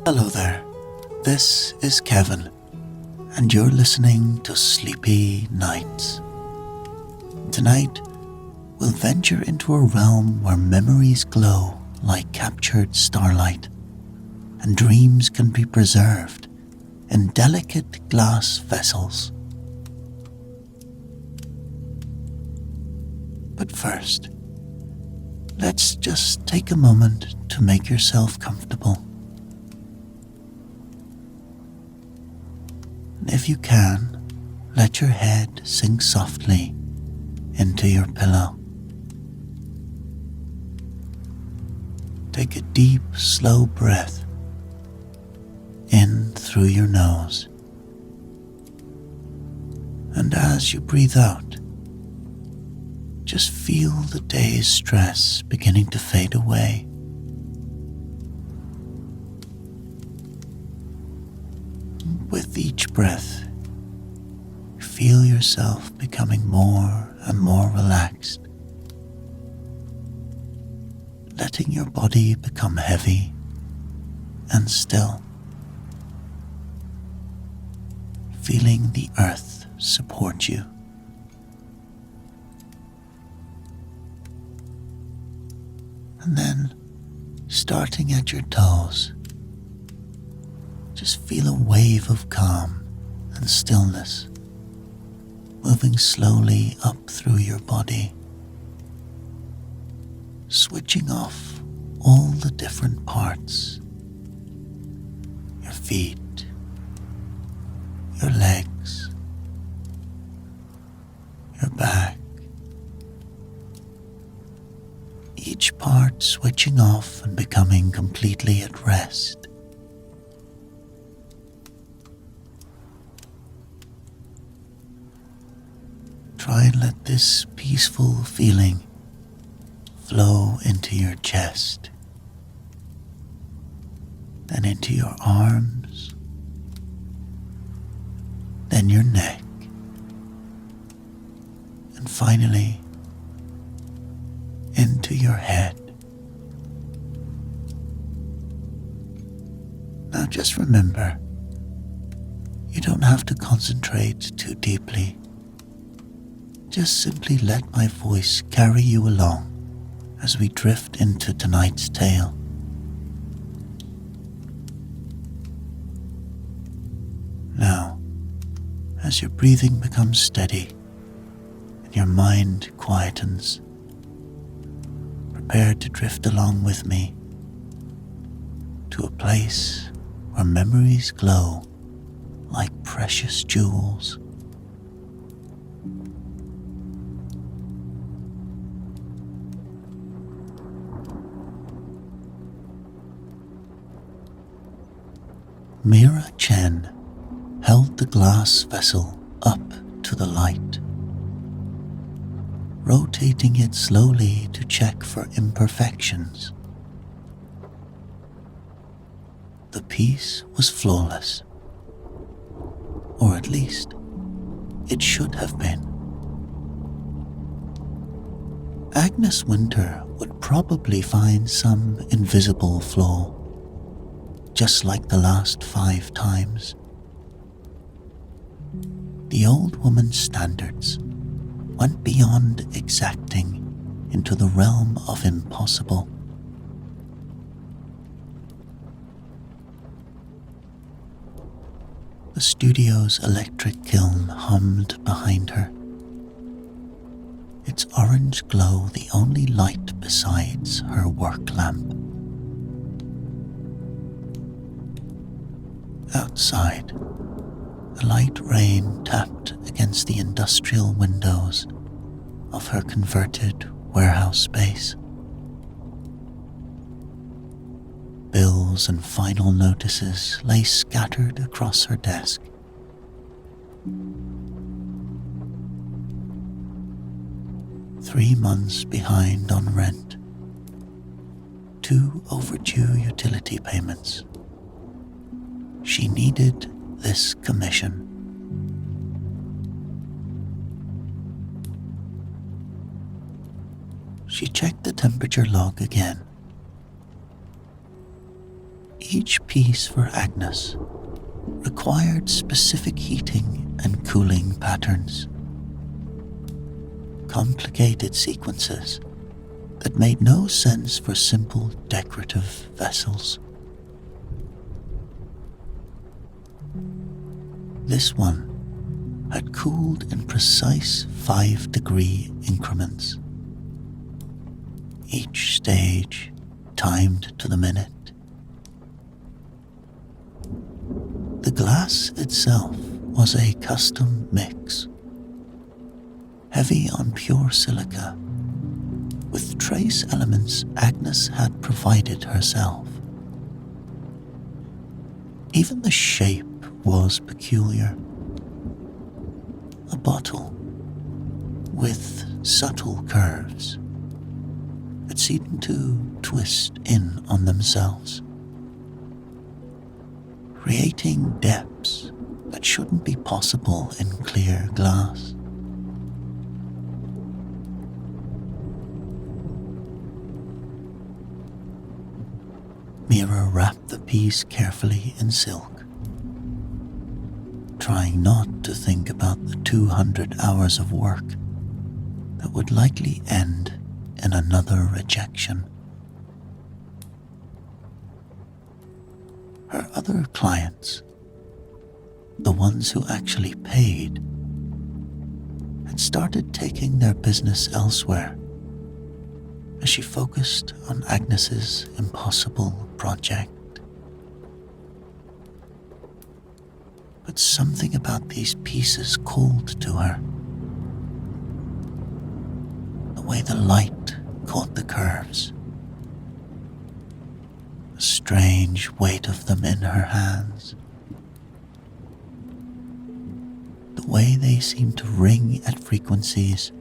Hello there, this is Kevin, and you're listening to Sleepy Nights. Tonight, we'll venture into a realm where memories glow like captured starlight, and dreams can be preserved in delicate glass vessels. But first, let's just take a moment to make yourself comfortable. If you can, let your head sink softly into your pillow. Take a deep, slow breath in through your nose. And as you breathe out, just feel the day's stress beginning to fade away. With each breath, feel yourself becoming more and more relaxed, letting your body become heavy and still, feeling the earth support you. And then, starting at your toes, just feel a wave of calm and stillness moving slowly up through your body, switching off all the different parts, your feet, your legs, your back, each part switching off and becoming completely at rest. Try and let this peaceful feeling flow into your chest, then into your arms, then your neck, and finally into your head. Now just remember, you don't have to concentrate too deeply. Just simply let my voice carry you along as we drift into tonight's tale. Now, as your breathing becomes steady and your mind quietens, prepare to drift along with me to a place where memories glow like precious jewels. Mira Chen held the glass vessel up to the light, rotating it slowly to check for imperfections. The piece was flawless, or at least it should have been. Agnes Winter would probably find some invisible flaw, just like the last 5 times. The old woman's standards went beyond exacting into the realm of impossible. The studio's electric kiln hummed behind her, its orange glow the only light besides her work lamp. Outside, a light rain tapped against the industrial windows of her converted warehouse space. Bills and final notices lay scattered across her desk. 3 months behind on rent, 2 overdue utility payments. She needed this commission. She checked the temperature log again. each piece for Agnes required specific heating and cooling patterns, complicated sequences that made no sense for simple decorative vessels. This one had cooled in precise 5-degree increments, each stage timed to the minute. The glass itself was a custom mix, heavy on pure silica, with trace elements Agnes had provided herself. Even the shape was peculiar. A bottle with subtle curves that seemed to twist in on themselves, creating depths that shouldn't be possible in clear glass. Mira wrapped the piece carefully in silk, trying not to think about the 200 hours of work that would likely end in another rejection. Her other clients, the ones who actually paid, had started taking their business elsewhere as she focused on Agnes's impossible project. But something about these pieces called to her. The way the light caught the curves, a strange weight of them in her hands, the way they seemed to ring at frequencies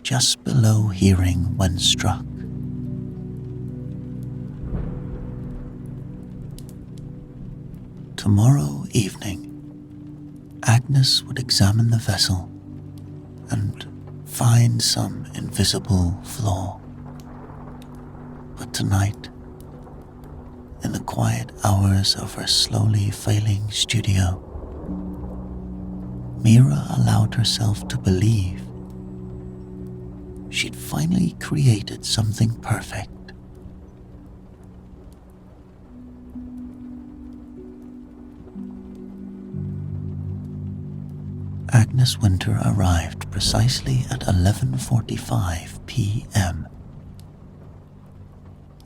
just below hearing when struck. Tomorrow evening, Agnes would examine the vessel and find some invisible flaw. But tonight, in the quiet hours of her slowly failing studio, Mira allowed herself to believe she'd finally created something perfect. Agnes Winter arrived precisely at 11:45 p.m.,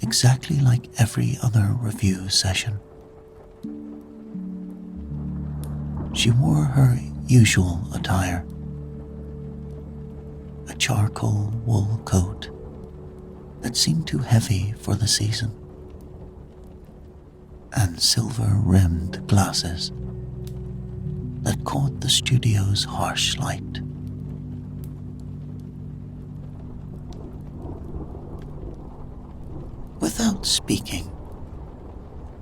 exactly like every other review session. She wore her usual attire, a charcoal wool coat that seemed too heavy for the season, and silver-rimmed glasses that caught the studio's harsh light. Without speaking,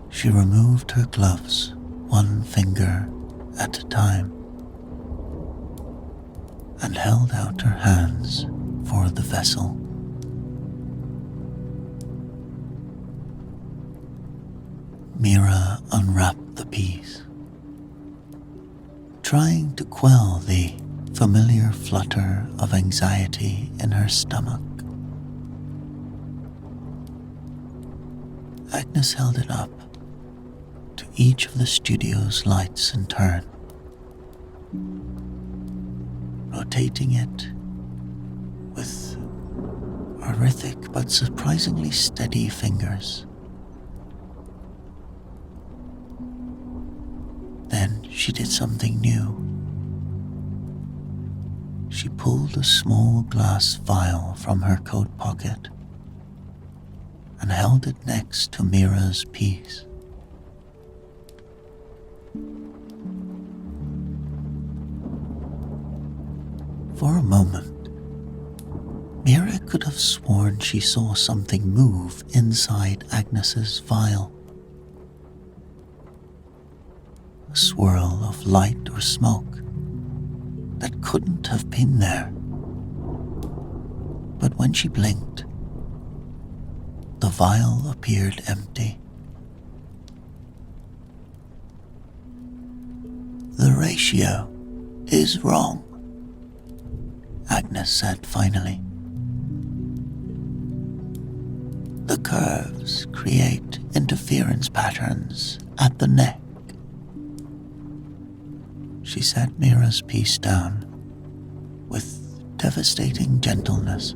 she removed her gloves one finger at a time and held out her hands for the vessel. Mira unwrapped the piece, trying to quell the familiar flutter of anxiety in her stomach. Agnes held it up to each of the studio's lights in turn, rotating it with horrific but surprisingly steady fingers. Then she did something new. She pulled a small glass vial from her coat pocket and held it next to Mira's piece. For a moment, Mira could have sworn she saw something move inside Agnes's vial. A swirl of light or smoke that couldn't have been there. But when she blinked, the vial appeared empty, ratio is wrong," Agnes said finally. "The curves create interference patterns at the neck." She set Mira's piece down with devastating gentleness.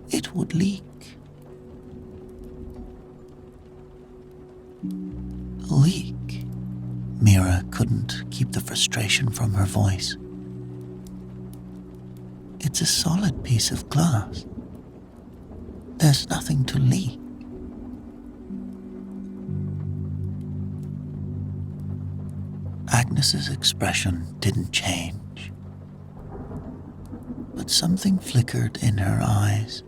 "It would leak." "Leak?" Mira couldn't keep the frustration from her voice. "It's a solid piece of glass. There's nothing to leak." Agnes's expression didn't change, but something flickered in her eyes.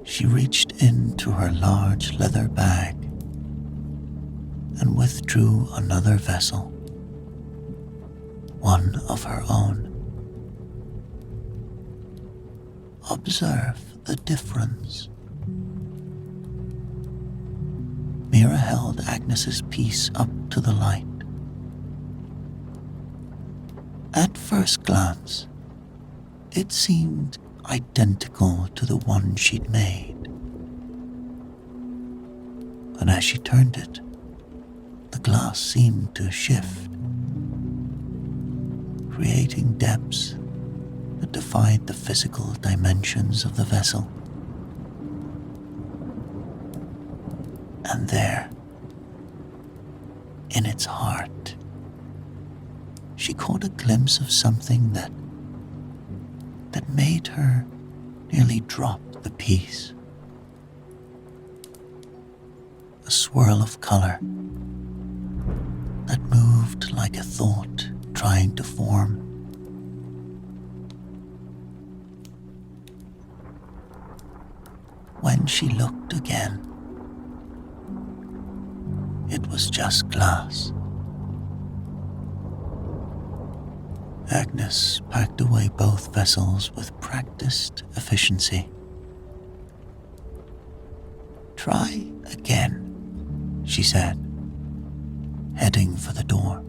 She reached into her large leather bag and withdrew another vessel, one of her own. "Observe the difference." Mira held Agnes's piece up to the light. At first glance, it seemed identical to the one she'd made. But as she turned it, the glass seemed to shift, creating depths that defied the physical dimensions of the vessel. And there, in its heart, she caught a glimpse of something that made her nearly drop the piece. A swirl of color that moved like a thought trying to form. When she looked again, it was just glass. Agnes packed away both vessels with practiced efficiency. "Try again," she said, heading for the door.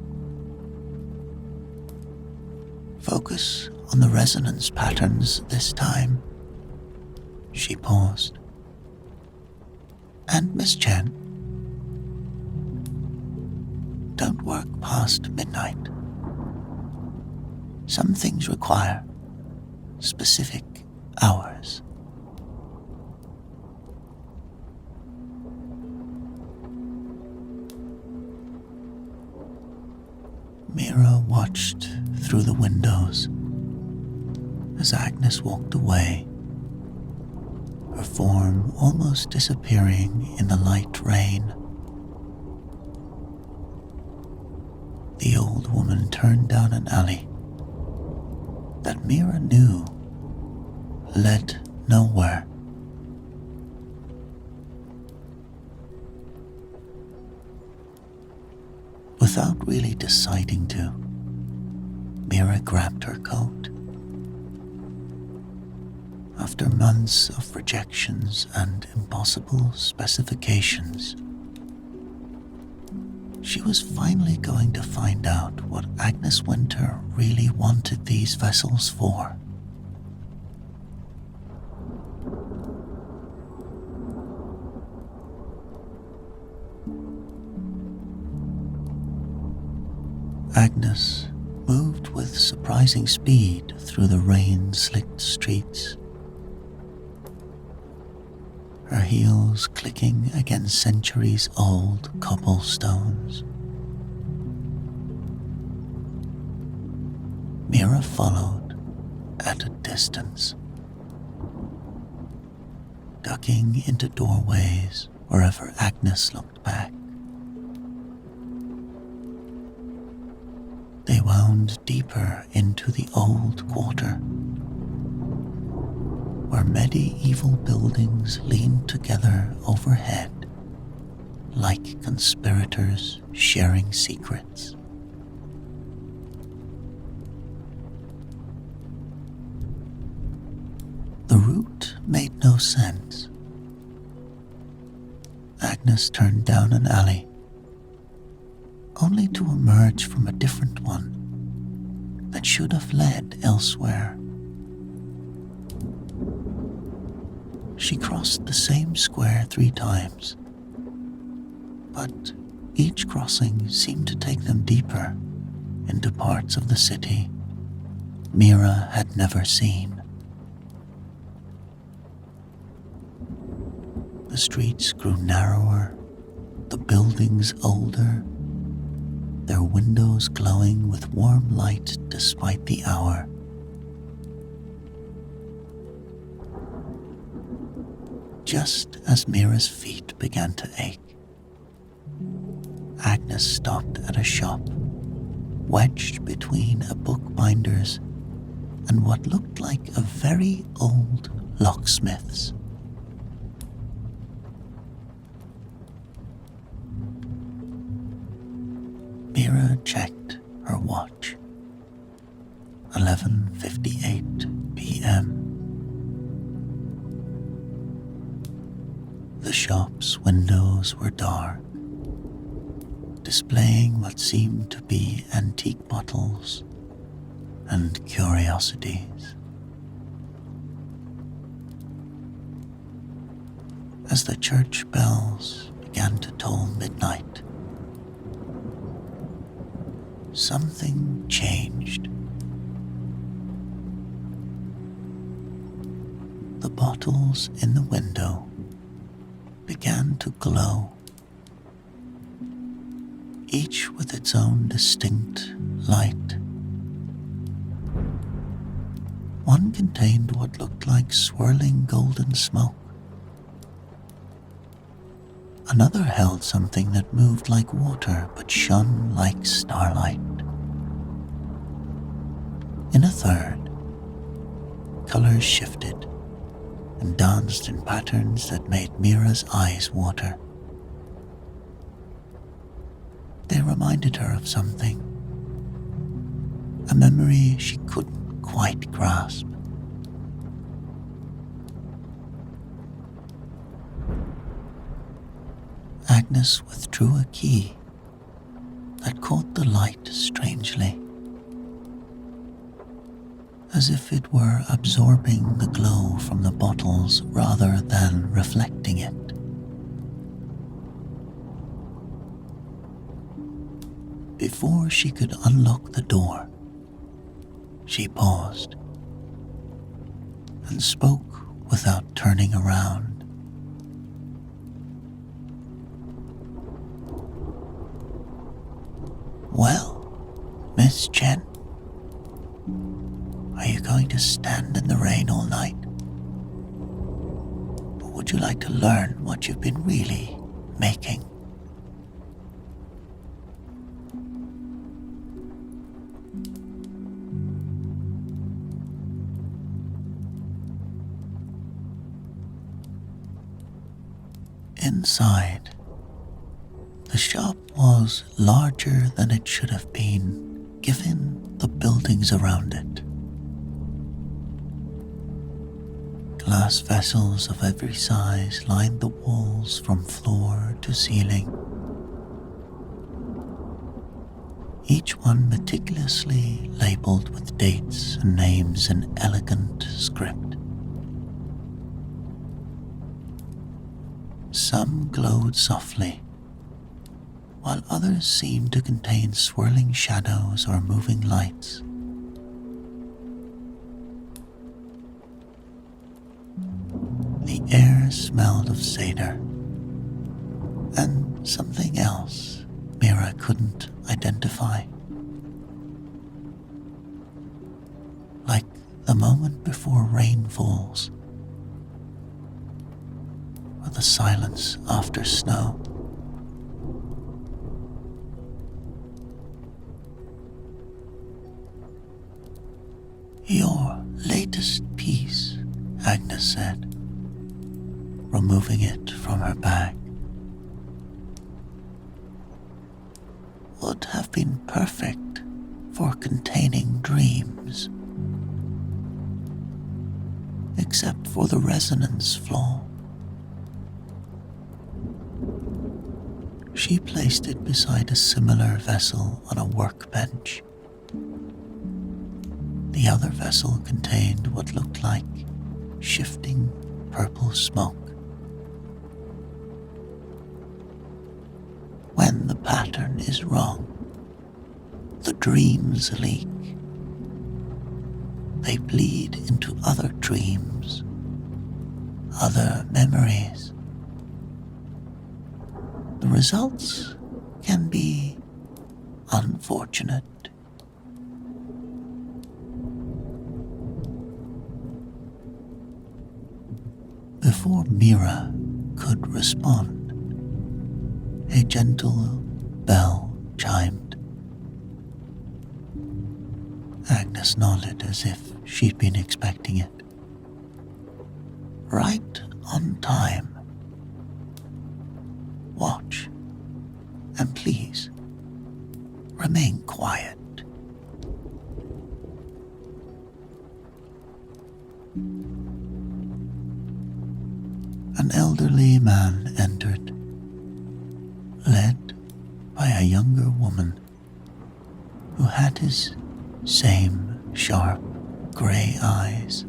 "Focus on the resonance patterns this time." She paused. "And Miss Chen, don't work past midnight. Some things require specific hours." Mira watched through the windows as Agnes walked away, her form almost disappearing in the light rain. The old woman turned down an alley that Mira knew led nowhere. Without really deciding to, Mira grabbed her coat. After months of rejections and impossible specifications, she was finally going to find out what Agnes Winter really wanted these vessels for. Agnes moved with surprising speed through the rain-slicked streets, her heels clicking against centuries-old cobblestones. Mira followed at a distance, ducking into doorways wherever Agnes looked back. They wound deeper into the old quarter, where medieval buildings leaned together overhead like conspirators sharing secrets. The route made no sense. Agnes turned down an alley only to emerge from a different one that should have led elsewhere. She crossed the same square 3 times, but each crossing seemed to take them deeper into parts of the city Mira had never seen. The streets grew narrower, the buildings older, their windows glowing with warm light despite the hour. Just as Mira's feet began to ache, Agnes stopped at a shop wedged between a bookbinder's and what looked like a very old locksmith's. Mira checked her watch. 11:58 p.m. The shop's windows were dark, displaying what seemed to be antique bottles and curiosities. As the church bells began to toll midnight, something changed. The bottles in the window began to glow, each with its own distinct light. One contained what looked like swirling golden smoke. Another held something that moved like water but shone like starlight. In a third, colors shifted and danced in patterns that made Mira's eyes water. They reminded her of something, a memory she couldn't quite grasp. Agnes withdrew a key that caught the light strangely, as if it were absorbing the glow from the bottles rather than reflecting it. Before she could unlock the door, she paused and spoke without turning around. "Well, Miss Chen, are you going to stand in the rain all night? Or would you like to learn what you've been really making?" Inside, the shop was larger than it should have been, given the buildings around it. Glass vessels of every size lined the walls from floor to ceiling, each one meticulously labeled with dates and names in elegant script. Some glowed softly, while others seemed to contain swirling shadows or moving lights. The air smelled of cedar and something else Mira couldn't identify. Like the moment before rain falls, or the silence after snow. "Your latest piece," Agnes said, removing it from her bag, "would have been perfect for containing dreams, except for the resonance flaw. She placed it beside a similar vessel on a workbench. The other vessel contained what looked like shifting purple smoke. When the pattern is wrong, the dreams leak. They bleed into other dreams, other memories. The results can be unfortunate. Before Mira could respond, a gentle bell chimed. Agnes nodded as if she'd been expecting it. Right on time. Watch, and please, remain quiet. An elderly man entered, led by a younger woman who had his same sharp grey eyes.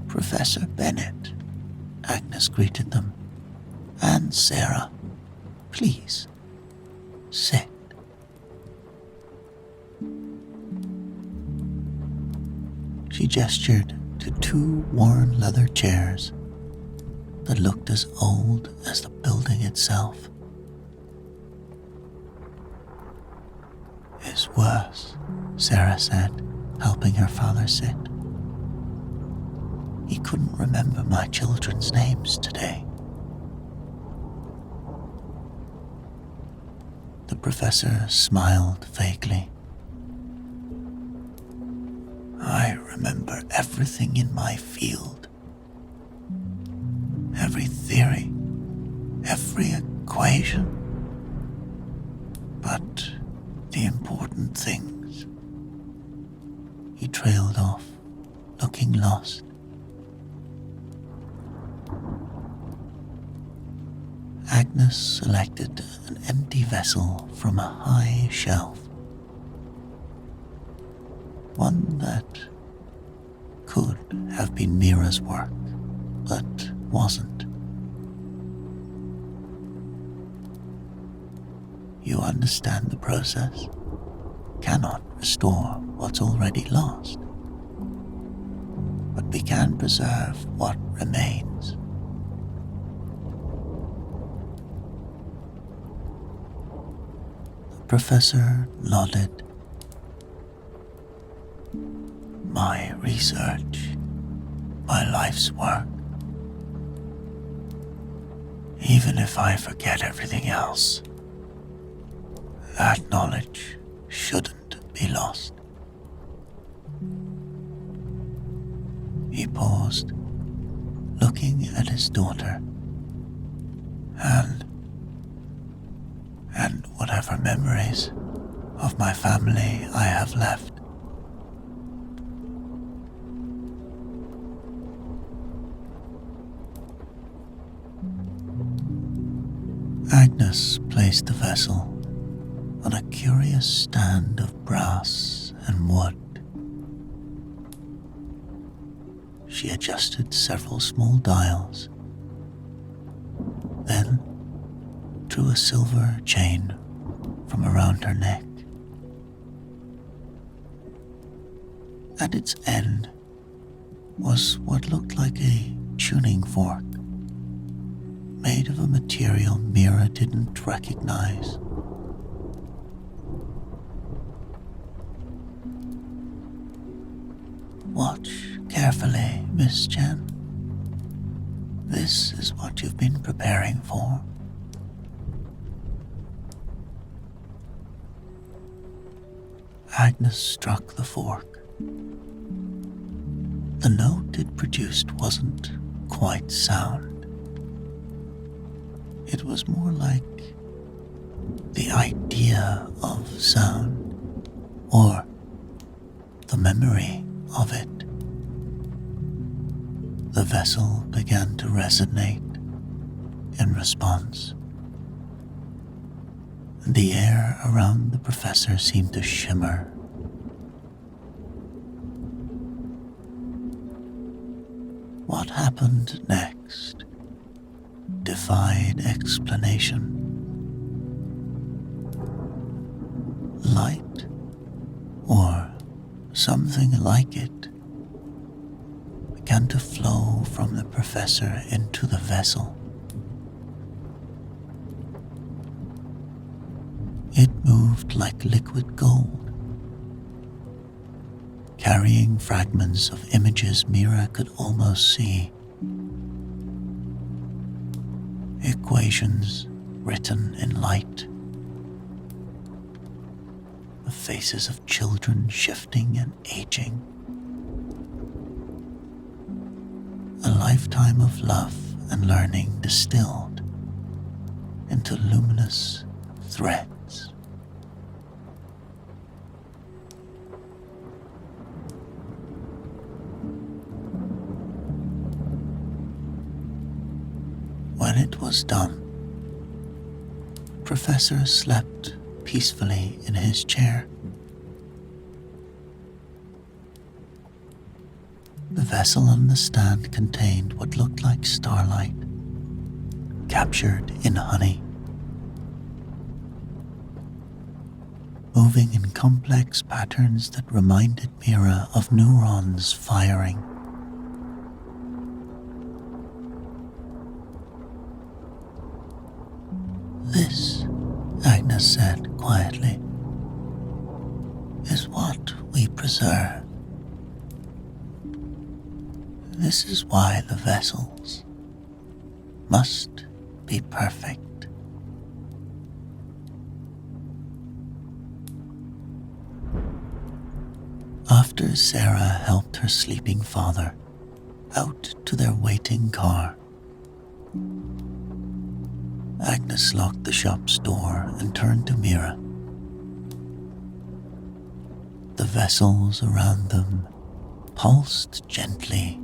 Professor Bennett, Agnes greeted them, and Sarah, please, sit. She gestured to two worn leather chairs that looked as old as the building itself. It's worse, Sarah said, helping her father sit. He couldn't remember my children's names today. The professor smiled vaguely. I remember everything in my field. Every theory, every equation. But the important things. He trailed off, looking lost. Agnes selected an empty vessel from a high shelf. One that could have been Mira's work, but wasn't. You understand the process, cannot restore what's already lost, but we can preserve what remains. The professor nodded. My research, my life's work. Even if I forget everything else, that knowledge shouldn't be lost. He paused, looking at his daughter, and whatever memories of my family I have left. Agnes placed the vessel on a curious stand of brass and wood. She adjusted several small dials, then drew a silver chain from around her neck. At its end was what looked like a tuning fork, made of a material Mira didn't recognize. Watch carefully, Miss Chen. This is what you've been preparing for. Agnes struck the fork. The note it produced wasn't quite sound. It was more like the idea of sound, or the memory of it. The vessel began to resonate, in response. The air around the professor seemed to shimmer. What happened next defied explanation. Light, or something like it, began to flow from the professor into the vessel. It moved like liquid gold, carrying fragments of images Mira could almost see. Equations written in light. The faces of children shifting and aging. A lifetime of love and learning distilled into luminous threads. When it was done, Professor slept peacefully in his chair. The vessel on the stand contained what looked like starlight, captured in honey. Moving in complex patterns that reminded Mira of neurons firing. This, Agnes said quietly, is what we preserve. This is why the vessels must be perfect. After Sarah helped her sleeping father out to their waiting car, Agnes locked the shop's door and turned to Mira. The vessels around them pulsed gently,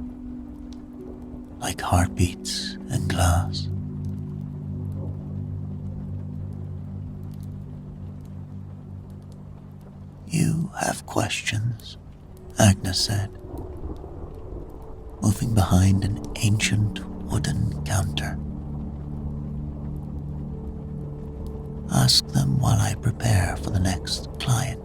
like heartbeats in glass. You have questions, Agnes said, moving behind an ancient wooden counter. Ask them while I prepare for the next client.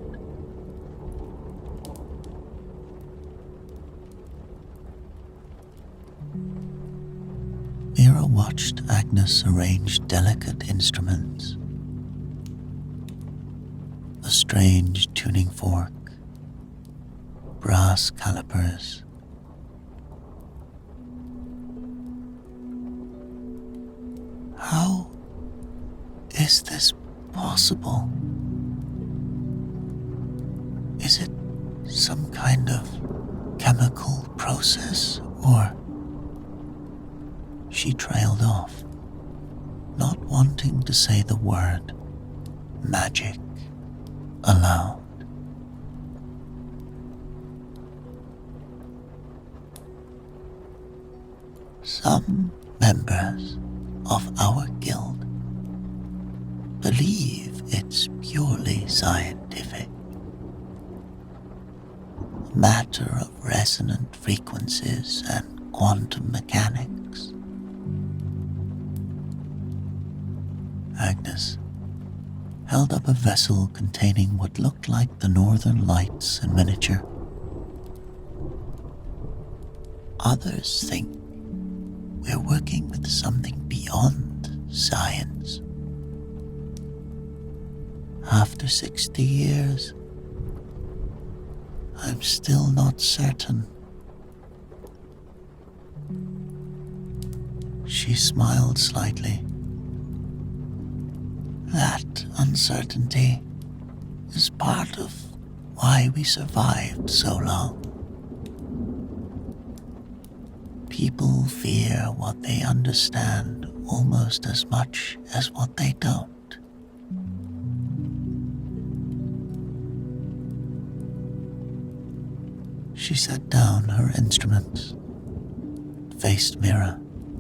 Mira watched Agnes arrange delicate instruments. A strange tuning fork, brass calipers. How is this possible? Is it some kind of chemical process, or... She trailed off, not wanting to say the word magic aloud. Some members of our guild believe it's purely scientific, a matter of resonant frequencies and quantum mechanics. Agnes held up a vessel containing what looked like the northern lights in miniature. Others think we're working with something beyond science. After 60 years, I'm still not certain. She smiled slightly. That uncertainty is part of why we survived so long. People fear what they understand almost as much as what they don't. She set down her instruments, faced Mira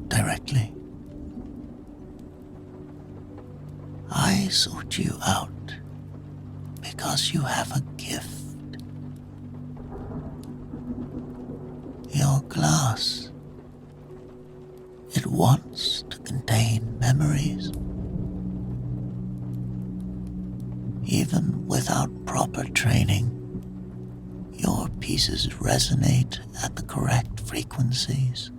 directly. I sought you out because you have a gift. Your glass. It wants to contain memories. Even without proper training, your pieces resonate at the correct frequencies.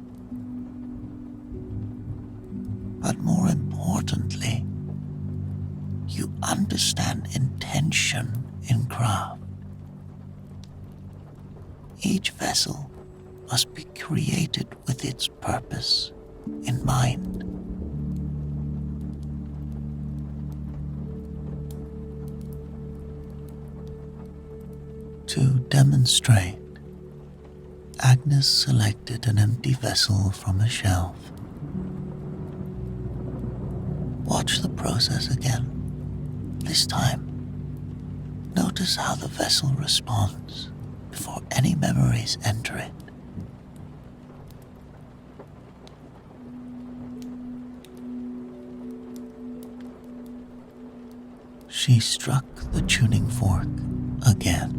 But more importantly, you understand intention in craft. Each vessel must be created with its purpose in mind. To demonstrate, Agnes selected an empty vessel from a shelf. Watch the process again. This time, notice how the vessel responds before any memories enter it. She struck the tuning fork again.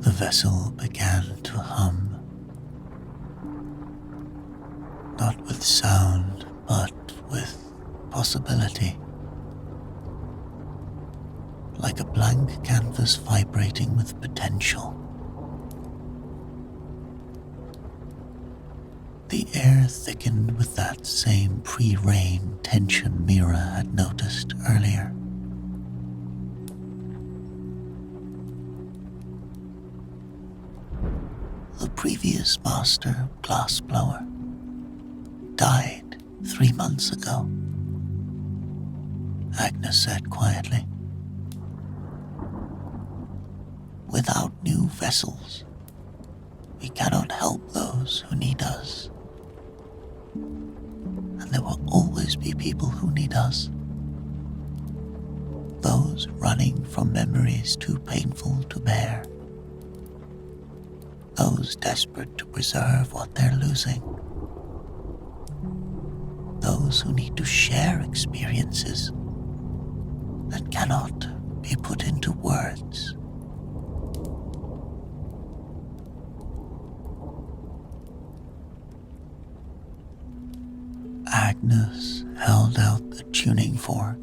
The vessel began to hum, not with sound, but with possibility, like a blank canvas vibrating with potential. The air thickened with that same pre-rain tension Mira had noticed earlier. The previous master, glassblower, died 3 months ago, Agnes said quietly. Without new vessels, we cannot help those who need us. And there will always be people who need us. Those running from memories too painful to bear. Those desperate to preserve what they're losing. Those who need to share experiences that cannot be put into words. Agnes held out the tuning fork.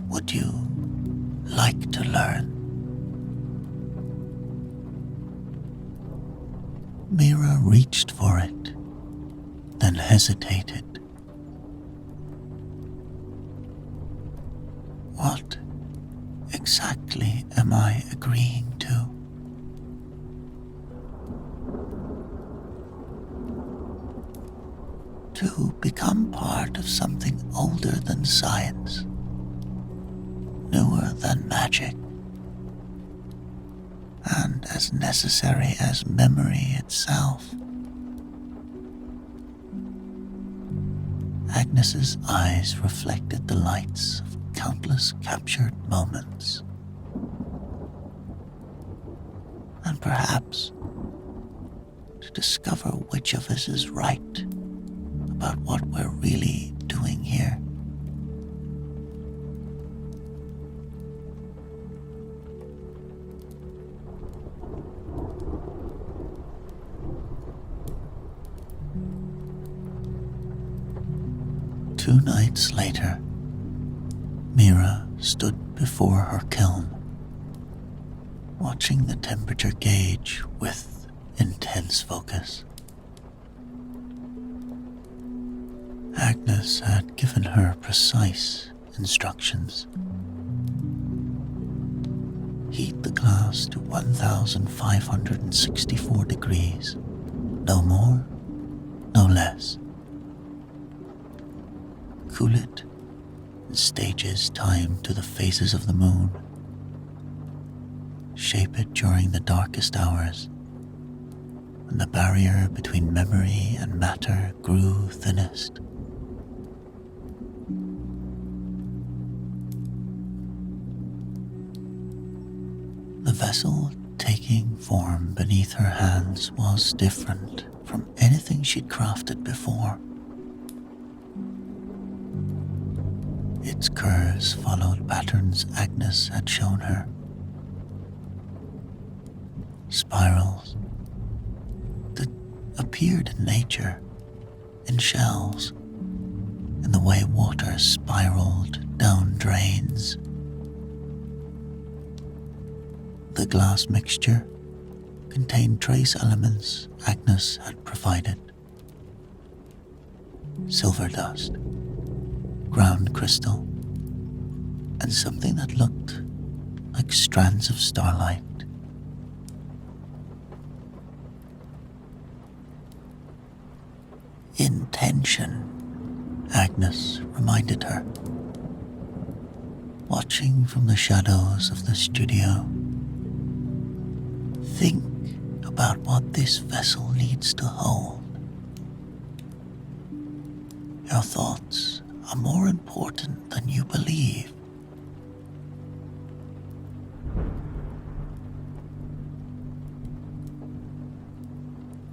Would you like to learn? Mira reached for it, then hesitated. What exactly am I agreeing to? To become part of something older than science, newer than magic, and as necessary as memory itself. Agnes's eyes reflected the lights of countless captured moments. And perhaps to discover which of us is right about what we're really doing here. Two nights later, Mira stood before her kiln, watching the temperature gauge with intense focus. Agnes had given her precise instructions. Heat the glass to 1564 degrees, no more, no less. Cool it in stages timed to the phases of the moon. Shape it during the darkest hours, when the barrier between memory and matter grew thinnest. The vessel taking form beneath her hands was different from anything she'd crafted before. Its curves followed patterns Agnes had shown her. Spirals that appeared in nature, in shells, in the way water spiraled down drains. The glass mixture contained trace elements Agnes had provided. Silver dust, ground crystal, and something that looked like strands of starlight. Intention, Agnes reminded her, watching from the shadows of the studio. Think about what this vessel needs to hold. Your thoughts are more important than you believe.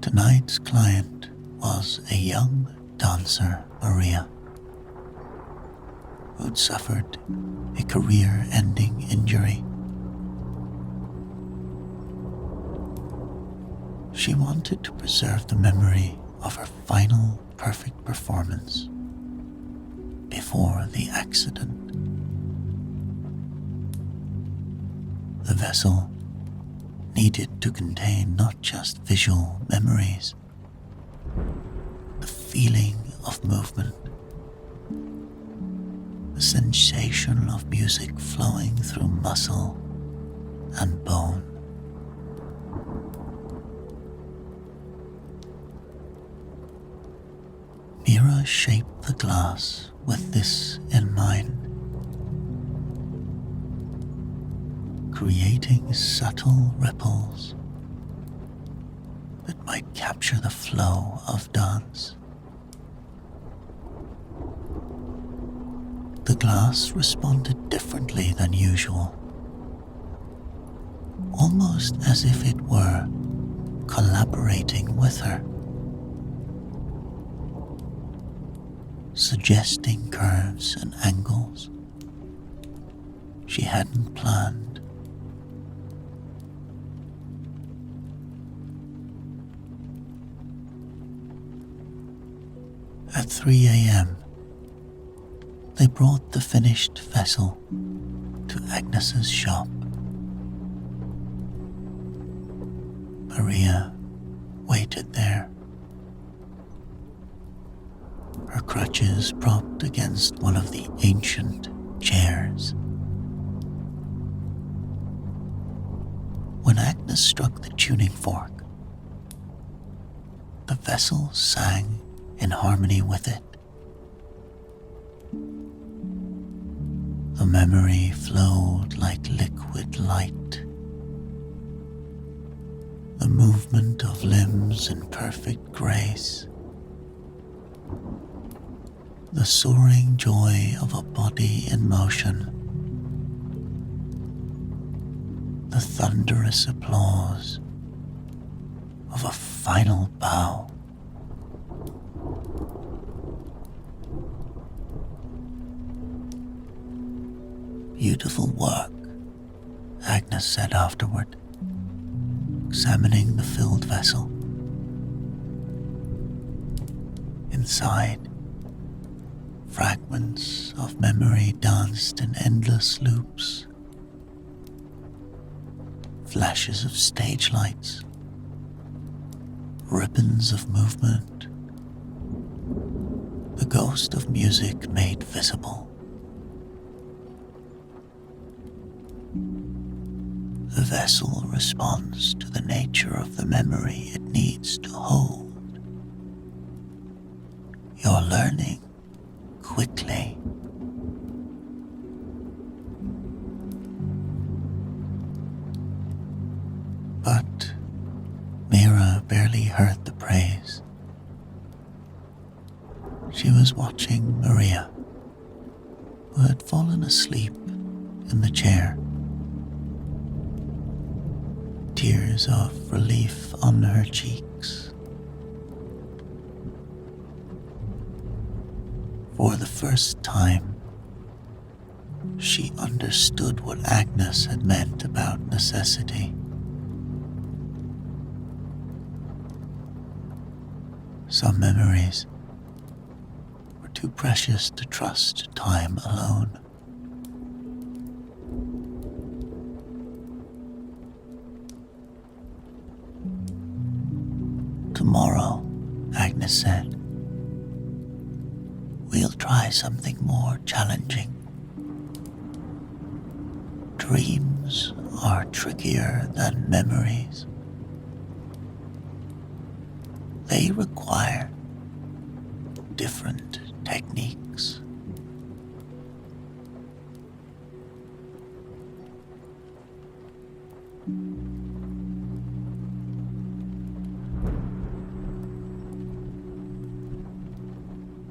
Tonight's client was a young dancer, Maria, who'd suffered a career-ending injury. She wanted to preserve the memory of her final perfect performance before the accident. The vessel needed to contain not just visual memories, the feeling of movement, the sensation of music flowing through muscle and bone. Mira shaped the glass with this in mind, creating subtle ripples that might capture the flow of dance. The glass responded differently than usual, almost as if it were collaborating with her, suggesting curves and angles she hadn't planned. At 3 a.m., they brought the finished vessel to Agnes's shop. Maria waited there, her crutches propped against one of the ancient chairs. When Agnes struck the tuning fork, the vessel sang in harmony with it. The memory flowed like liquid light, the movement of limbs in perfect grace, the soaring joy of a body in motion, the thunderous applause of a final bow. Beautiful work, Agnes said afterward, examining the filled vessel. Inside, fragments of memory danced in endless loops. Flashes of stage lights, ribbons of movement, the ghost of music made visible. The vessel responds to the nature of the memory it needs to hold. You're learning quickly. But Mira barely heard the praise. She was watching Maria, who had fallen asleep in the chair. Tears of relief on her cheeks. For the first time, She understood what Agnes had meant about necessity. Some memories were too precious to trust time alone. Tomorrow, Agnes said, we'll try something more challenging. Dreams are trickier than memories. They require different techniques.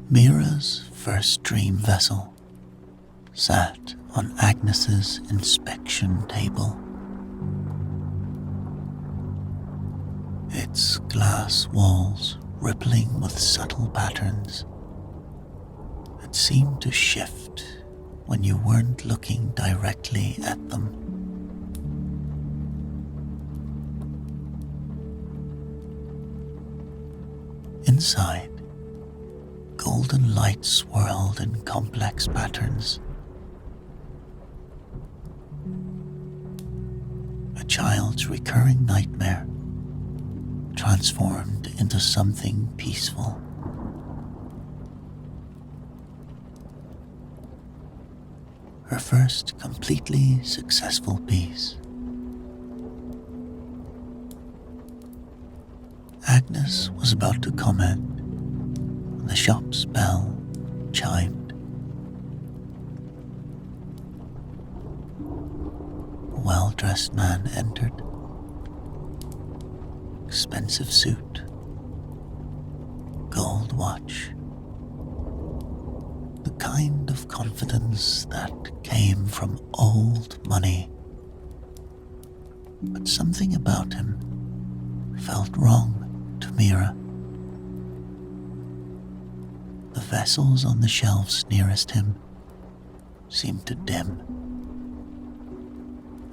Mira's first dream vessel sat on Agnes's inspection table. Its glass walls rippling with subtle patterns that seemed to shift when you weren't looking directly at them. Inside, golden light swirled in complex patterns. A child's recurring nightmare transformed into something peaceful. Her first completely successful piece. Agnes was about to comment when the shop's bell chimed. A well-dressed man entered. Expensive suit, gold watch, the kind of confidence that came from old money. But something about him felt wrong to Mira. The vessels on the shelves nearest him seemed to dim,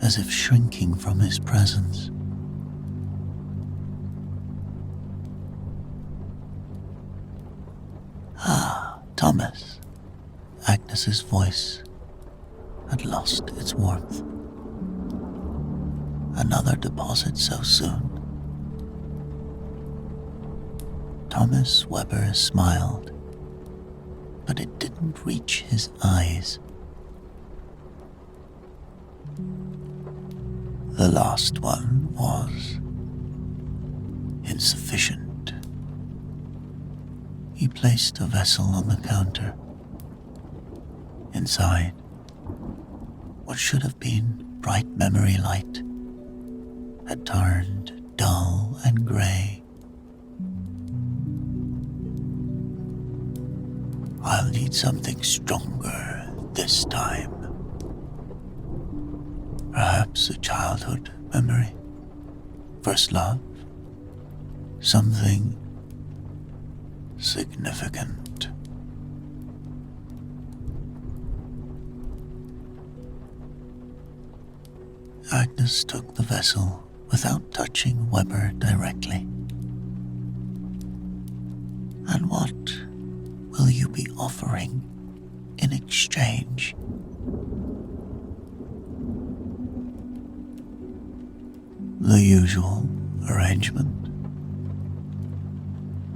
as if shrinking from his presence. Ah, Thomas. Agnes's voice had lost its warmth. Another deposit so soon. Thomas Weber smiled, but it didn't reach his eyes. The last one was insufficient. He placed a vessel on the counter. Inside, what should have been bright memory light had turned dull and gray. I'll need something stronger this time. Perhaps a childhood memory. First love. Something significant. Agnes took the vessel without touching Weber directly. And what will you be offering in exchange? The usual arrangement.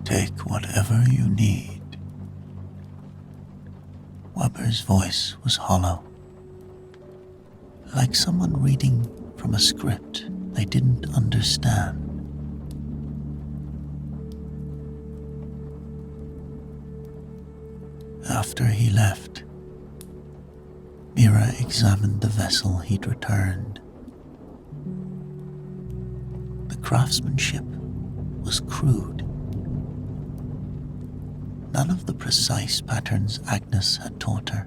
Take whatever you need. Weber's voice was hollow, like someone reading from a script they didn't understand. After he left, Mira examined the vessel he'd returned. The craftsmanship was crude. None of the precise patterns Agnes had taught her.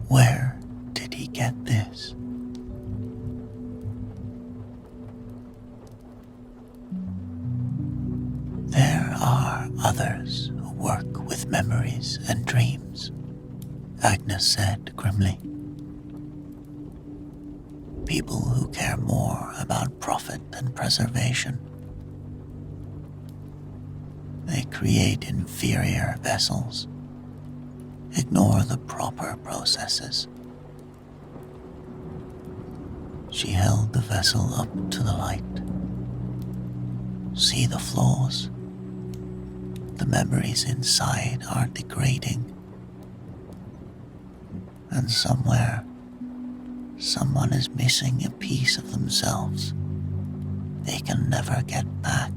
Where did he get this? There are others who work with memories and dreams, Agnes said grimly. People who care more about profit than preservation. They create inferior vessels, ignore the proper processes. She held the vessel up to the light. See the flaws? The memories inside are degrading. And somewhere, someone is missing a piece of themselves they can never get back.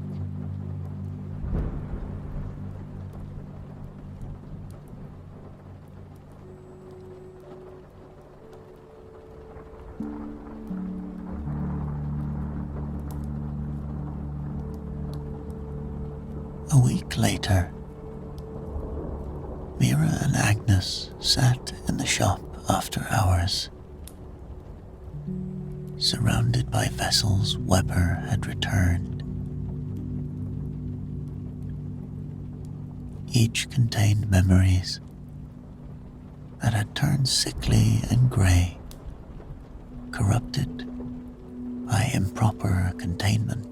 A week later, Mira and Agnes sat in the shop after hours, surrounded by vessels Weber had returned. Each contained memories that had turned sickly and grey, corrupted by improper containment.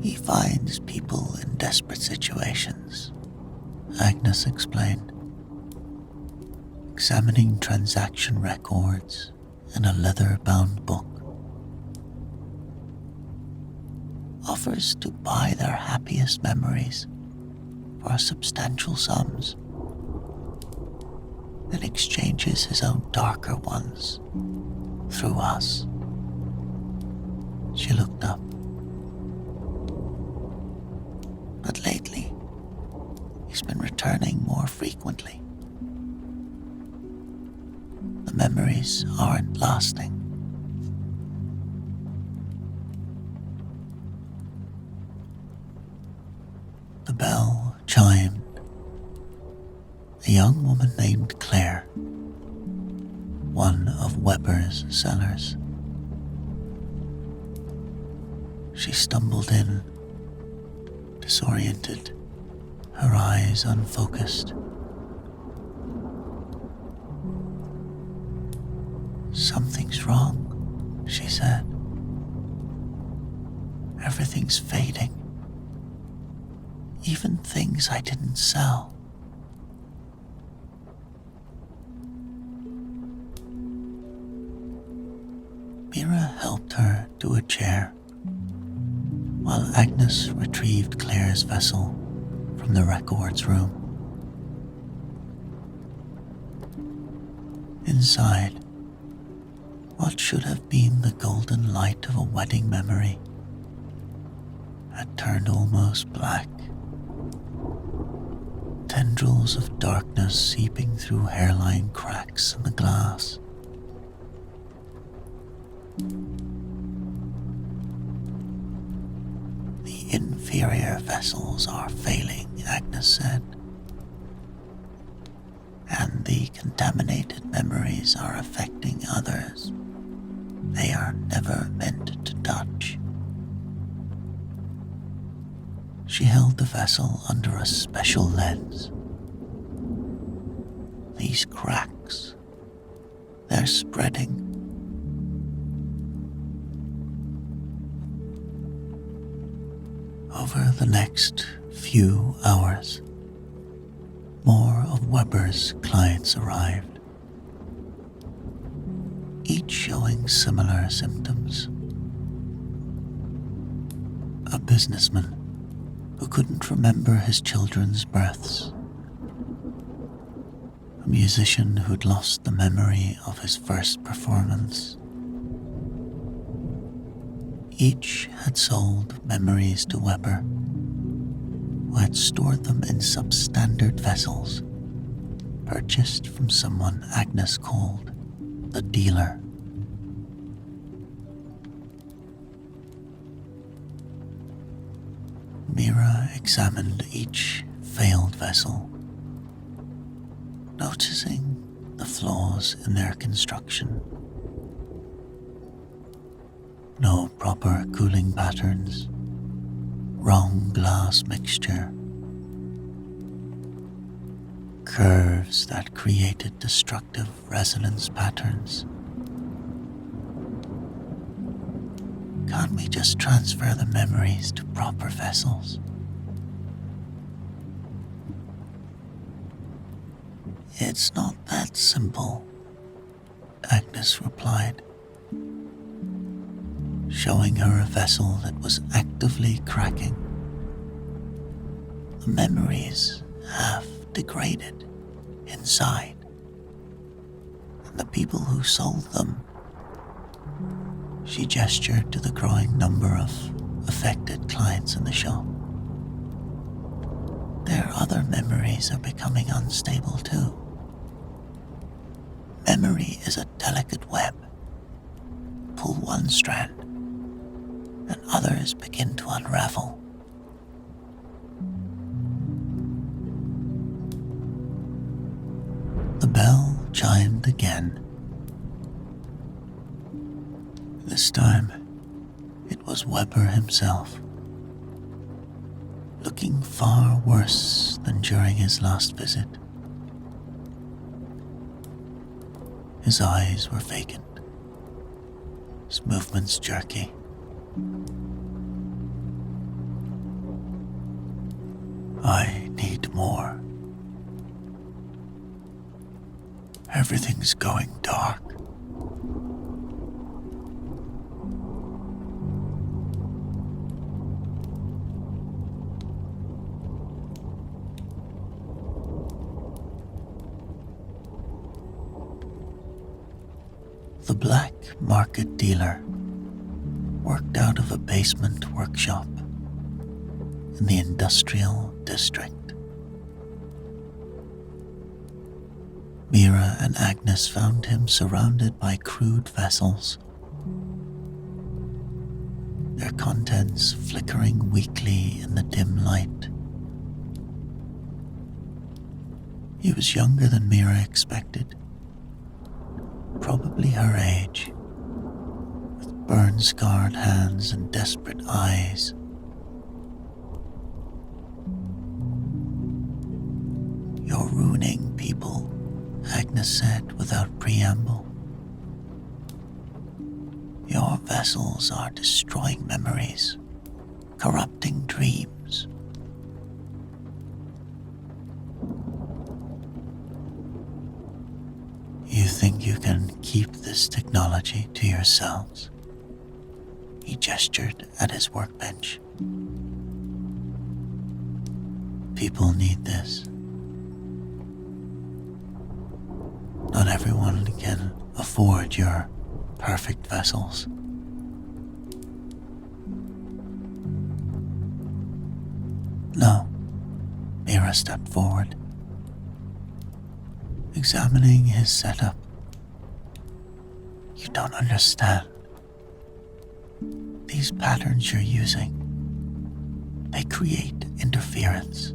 He finds people in desperate situations, Agnes explained, examining transaction records in a leather-bound book. Offers to buy their happiest memories for substantial sums, then exchanges his own darker ones through us. She looked up. But lately, he's been returning more frequently. The memories aren't lasting. The bell chimed. A young woman named Claire, one of Weber's sellers. She stumbled in, disoriented, her eyes unfocused. Something's wrong, she said. Everything's fading. Even things I didn't sell. Mira helped her to a chair, while Agnes retrieved Claire's vessel from the records room. Inside, what should have been the golden light of a wedding memory had turned almost black. Tendrils of darkness seeping through hairline cracks in the glass. The inferior vessels are failing, Agnes said, and the contaminated memories are affecting others they are never meant to touch. She held the vessel under a special lens. These cracks, they're spreading. Over the next few hours, more of Weber's clients arrived, each showing similar symptoms. A businessman who couldn't remember his children's births, a musician who'd lost the memory of his first performance. Each had sold memories to Weber, who had stored them in substandard vessels, purchased from someone Agnes called the dealer. Mira examined each failed vessel, noticing the flaws in their construction. No proper cooling patterns, wrong glass mixture, curves that created destructive resonance patterns. Can't we just transfer the memories to proper vessels? It's not that simple, Agnes replied, showing her a vessel that was actively cracking. The memories have degraded inside, and the people who sold them. She gestured to the growing number of affected clients in the shop. Their other memories are becoming unstable too. Memory is a delicate web. Pull one strand, and others begin to unravel. The bell chimed again. This time, it was Weber himself, looking far worse than during his last visit. His eyes were vacant, his movements jerky. I need more. Everything's going dark. The black market dealer worked out of a basement workshop in the industrial district. Mira and Agnes found him surrounded by crude vessels, their contents flickering weakly in the dim light. He was younger than Mira expected, probably her age, with burn-scarred hands and desperate eyes. You're ruining people, Agnes said without preamble. Your vessels are destroying memories, corrupting dreams. You think you can keep this technology to yourselves? He gestured at his workbench. People need this. Not everyone can afford your perfect vessels. No, Mira stepped forward, examining his setup. You don't understand. These patterns you're using, they create interference.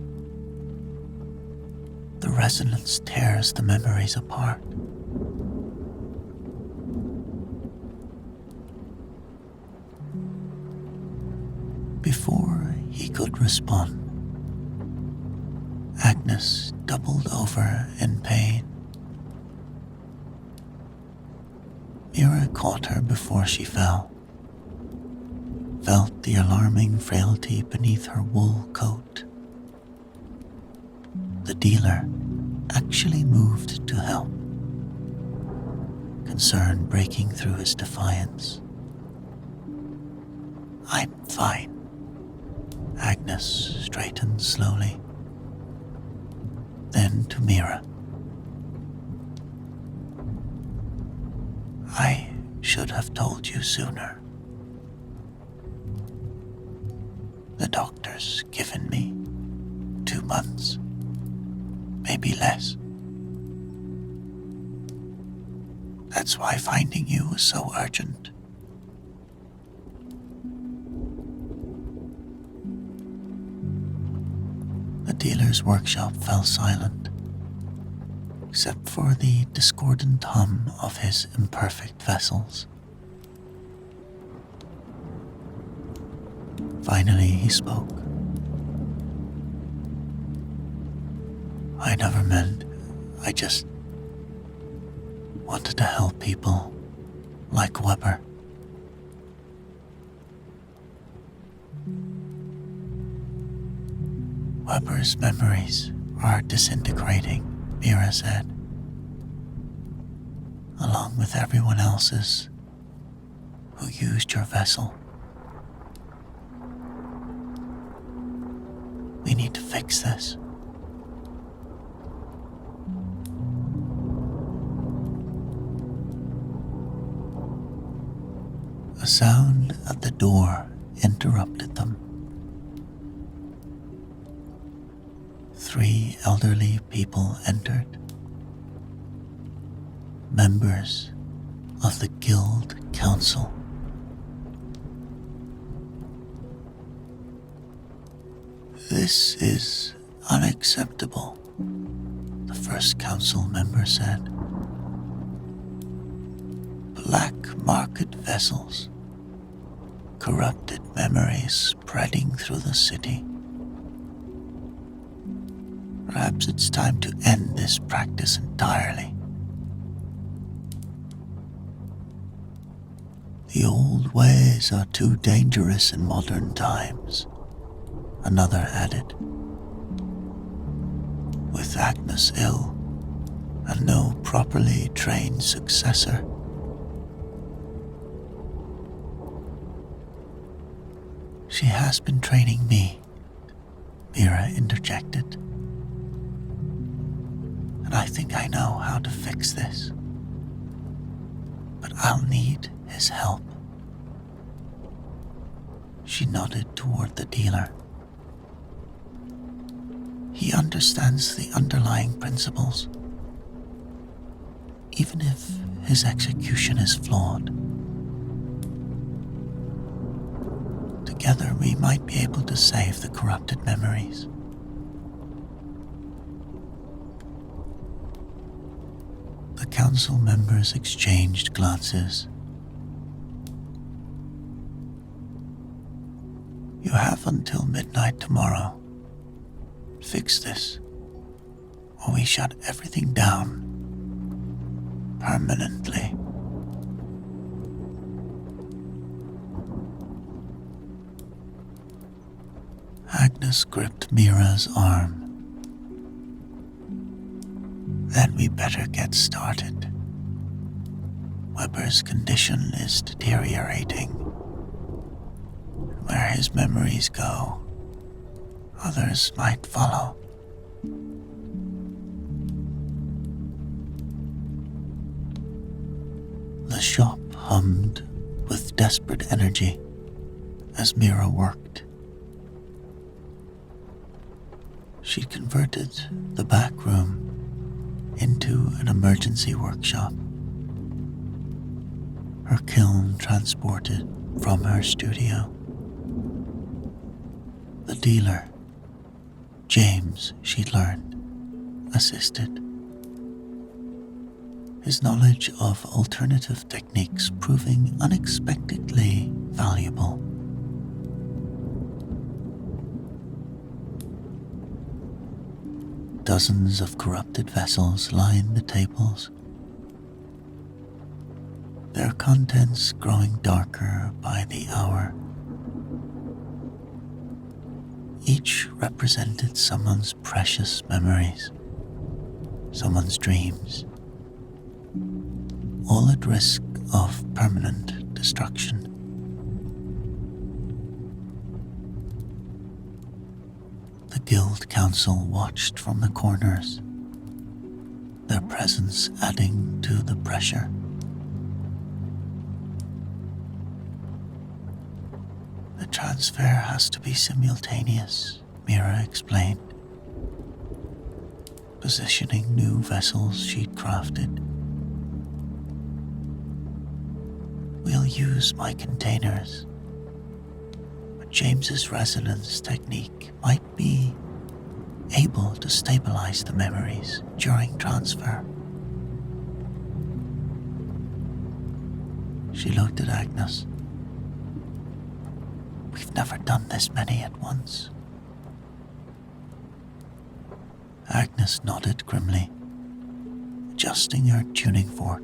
The resonance tears the memories apart. Before he could respond, Agnes doubled over in pain. Mira caught her before she fell, felt the alarming frailty beneath her wool coat. The dealer actually moved to help, concern breaking through his defiance. I'm fine. Agnes straightened slowly. Then to Mira. I should have told you sooner. The doctor's given me 2 months, maybe less. That's why finding you was so urgent. The dealer's workshop fell silent, except for the discordant hum of his imperfect vessels. Finally, he spoke. I never meant, I just wanted to help people like Weber. Weber's memories are disintegrating, Mira said, along with everyone else's who used your vessel. We need to fix this. A sound at the door interrupted them. 3 elderly people entered, members of the Guild Council. This is unacceptable, the first council member said. Black market vessels, corrupted memories spreading through the city. Perhaps it's time to end this practice entirely. The old ways are too dangerous in modern times, another added. With Agnes ill and no properly trained successor, she has been training me, Mira interjected. And I think I know how to fix this. But I'll need his help. She nodded toward the dealer. He understands the underlying principles, even if his execution is flawed. Together we might be able to save the corrupted memories. The council members exchanged glances. You have until midnight tomorrow. Fix this, or we shut everything down permanently. Agnes gripped Mira's arm. Then we better get started. Weber's condition is deteriorating. Where his memories go, others might follow. The shop hummed with desperate energy as Mira worked. She converted the back room into an emergency workshop. Her kiln transported from her studio. The dealer, James, she'd learned, assisted. His knowledge of alternative techniques proving unexpectedly valuable. Dozens of corrupted vessels lined the tables, their contents growing darker by the hour. Each represented someone's precious memories, someone's dreams, all at risk of permanent destruction. The Guild Council watched from the corners, their presence adding to the pressure. The transfer has to be simultaneous, Mira explained, positioning new vessels she'd crafted. We'll use my containers, but James's resonance technique might be able to stabilize the memories during transfer. She looked at Agnes. We We've never done this many at once. Agnes nodded grimly, adjusting her tuning fork.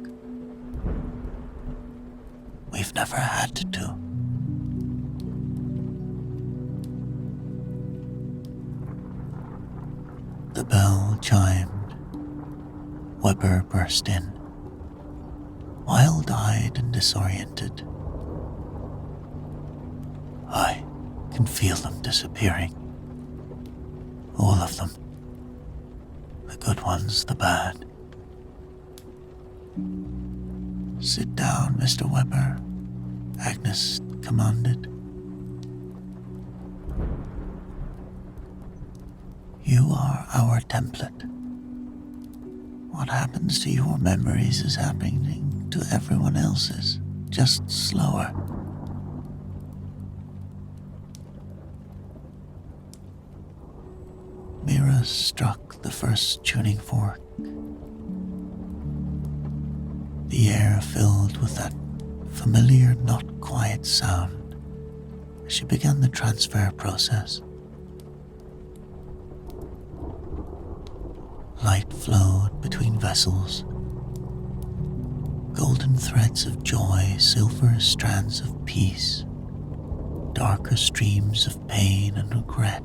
We've never had to. The bell chimed. Weber burst in, wild-eyed and disoriented. I can feel them disappearing. All of them. The good ones, the bad. Sit down, Mr. Weber, Agnes commanded. You are our template. What happens to your memories is happening to everyone else's, just slower. Mira struck the first tuning fork. The air filled with that familiar, not quiet sound as she began the transfer process. Light flowed between vessels. Golden threads of joy, silver strands of peace, darker streams of pain and regret.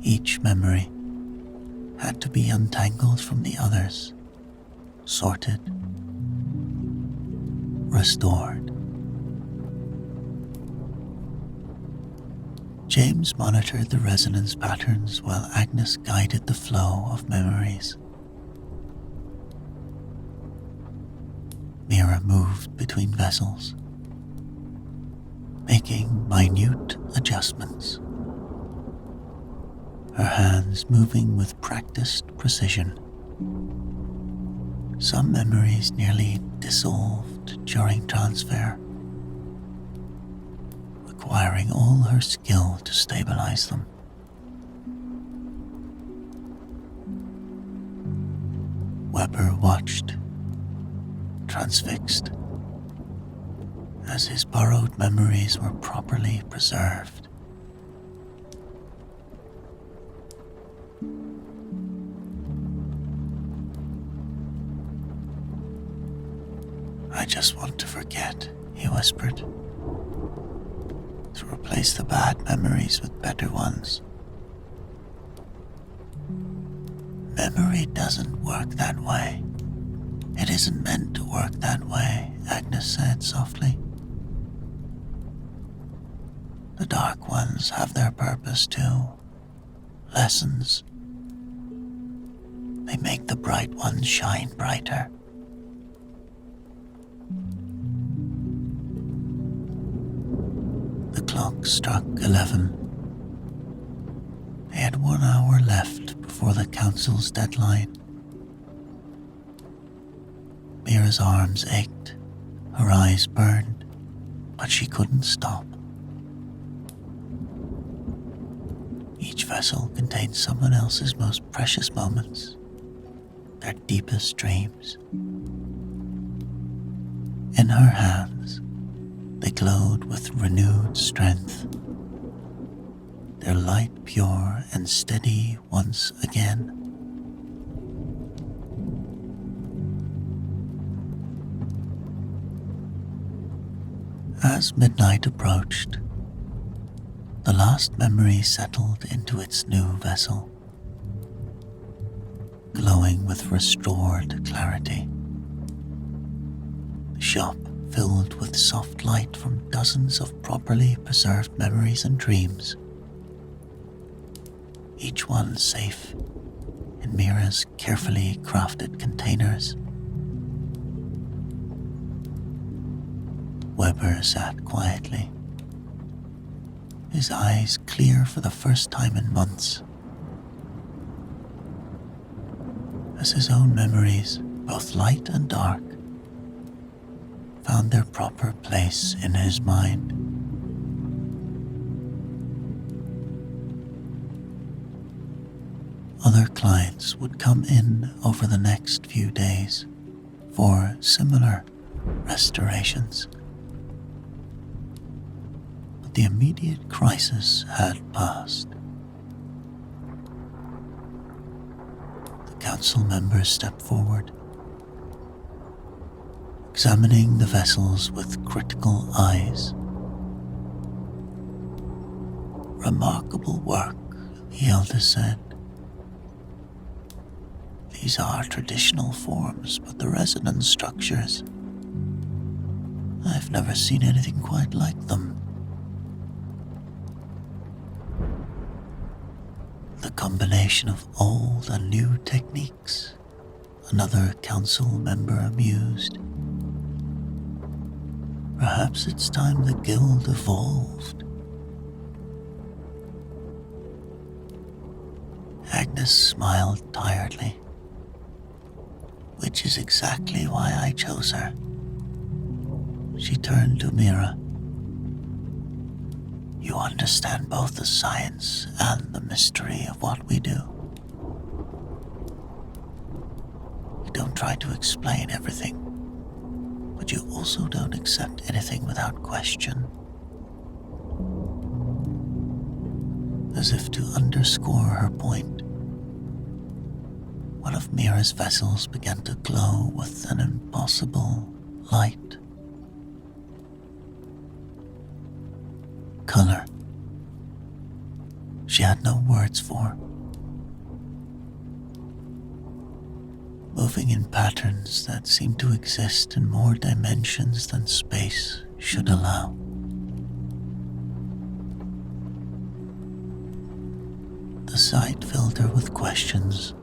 Each memory had to be untangled from the others, sorted, restored. James monitored the resonance patterns while Agnes guided the flow of memories. Mira moved between vessels, making minute adjustments, her hands moving with practiced precision. Some memories nearly dissolved during transfer, requiring all her skill to stabilize them. Weber watched, transfixed, as his borrowed memories were properly preserved. I just want to forget, he whispered. To replace the bad memories with better ones. Memory doesn't work that way. It isn't meant to work that way, Agnes said softly. The dark ones have their purpose too. Lessons. They make the bright ones shine brighter. The clock struck 11. They had 1 hour left before the council's deadline. Mira's arms ached, her eyes burned, but she couldn't stop. Each vessel contained someone else's most precious moments, their deepest dreams. In her hands, they glowed with renewed strength, their light pure and steady once again. As midnight approached, the last memory settled into its new vessel, glowing with restored clarity. The shop filled with soft light from dozens of properly preserved memories and dreams, each one safe in Mira's carefully crafted containers. Weber sat quietly, his eyes clear for the first time in months, as his own memories, both light and dark, found their proper place in his mind. Other clients would come in over the next few days for similar restorations. But the immediate crisis had passed. The council members stepped forward, examining the vessels with critical eyes. "Remarkable work," the elder said. "These are traditional forms, but the resonance structures, I've never seen anything quite like them. The combination of old and new techniques," another council member mused. "Perhaps it's time the guild evolved." Agnes smiled tiredly. "Which is exactly why I chose her." She turned to Mira. "You understand both the science and the mystery of what we do. You don't try to explain everything, but you also don't accept anything without question." As if to underscore her point, one of Mira's vessels began to glow with an impossible light. Color she had no words for, moving in patterns that seemed to exist in more dimensions than space should allow. The sight filled her with questions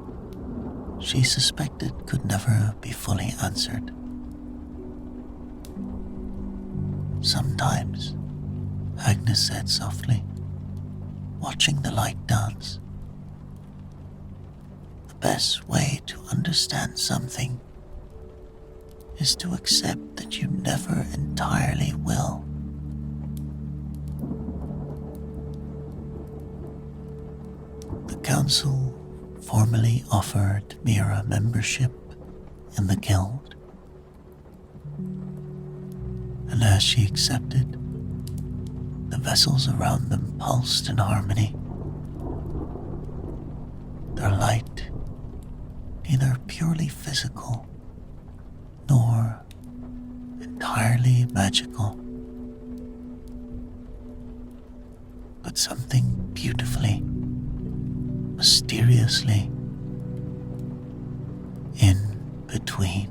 she suspected could never be fully answered. "Sometimes," Agnes said softly, watching the light dance, "the best way to understand something is to accept that you never entirely will." The council formally offered Mira membership in the guild, and as she accepted, the vessels around them pulsed in harmony, their light neither purely physical nor entirely magical, but something beautifully, mysteriously in between.